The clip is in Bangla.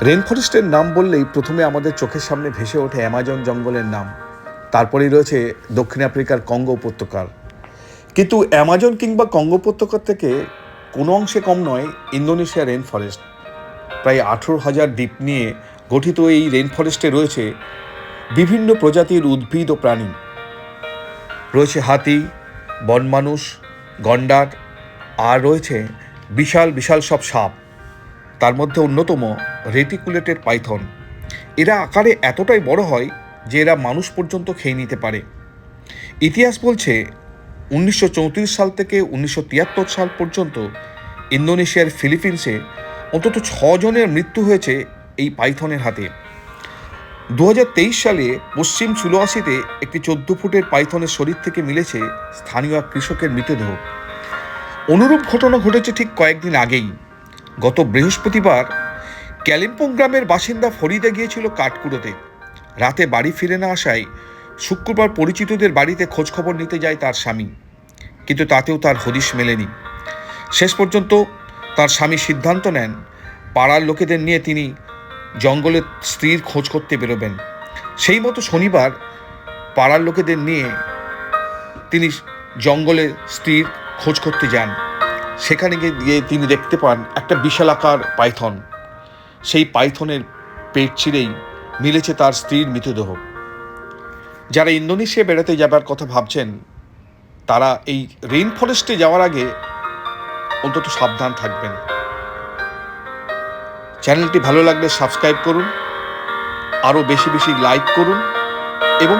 রেন ফরেস্টের নাম বললেই প্রথমে আমাদের চোখের সামনে ভেসে ওঠে অ্যামাজন জঙ্গলের নাম। তারপরেই রয়েছে দক্ষিণ আফ্রিকার কঙ্গো উপত্যকার। কিন্তু অ্যামাজন কিংবা কঙ্গো উপত্যকার থেকে কোনো অংশে কম নয় ইন্দোনেশিয়ার রেন ফরেস্ট। প্রায় 18,000 দ্বীপ নিয়ে গঠিত এই রেন ফরেস্টে রয়েছে বিভিন্ন প্রজাতির উদ্ভিদ ও প্রাণী। রয়েছে হাতি, বনমানুষ, গন্ডার, আর রয়েছে বিশাল বিশাল সব সাপ। তার মধ্যে অন্যতম রেটিকুলেটেড পাইথন। এরা আকারে এতটাই বড় হয় যে এরা মানুষ পর্যন্ত খেয়ে নিতে পারে। ইতিহাস বলছে 1934 সাল থেকে 1973 সাল পর্যন্ত ইন্দোনেশিয়ার ফিলিপিন্সে অন্তত 6 জনের মৃত্যু হয়েছে এই পাইথনের হাতে। 2023 সালে পশ্চিম সুলওয়াসিতে একটি 14 ফুটের পাইথনের শরীর থেকে মিলেছে স্থানীয় এক কৃষকের মৃতদেহ। অনুরূপ ঘটনা ঘটেছে ঠিক কয়েকদিন আগেই। গত বৃহস্পতিবার কালিম্পং গ্রামের বাসিন্দা ফরিদা গিয়েছিল কাঠকুড়োতে। রাতে বাড়ি ফিরে না আসায় শুক্রবার পরিচিতদের বাড়িতে খোঁজখবর নিতে যায় তার স্বামী, কিন্তু তাতেও তার হদিশ মেলেনি। শেষ পর্যন্ত তার স্বামী সিদ্ধান্ত নেন পাড়ার লোকেদের নিয়ে তিনি জঙ্গলে স্ত্রীর খোঁজ করতে বেরোবেন। সেই মতো শনিবার পাড়ার লোকেদের নিয়ে তিনি জঙ্গলে স্ত্রীর খোঁজ করতে যান। সেখানে গিয়ে তিনি দেখতে পান একটা বিশালাকার পাইথন। সেই পাইথনের পেট ছিঁড়েই মিলেছে তার স্ত্রীর মৃতদেহ। যারা ইন্দোনেশিয়া বেড়াতে যাবার কথা ভাবছেন তারা এই রেইন ফরেস্টে যাওয়ার আগে অন্তত সাবধান থাকবেন। চ্যানেলটি ভালো লাগলে সাবস্ক্রাইব করুন, আরও বেশি বেশি লাইক করুন এবং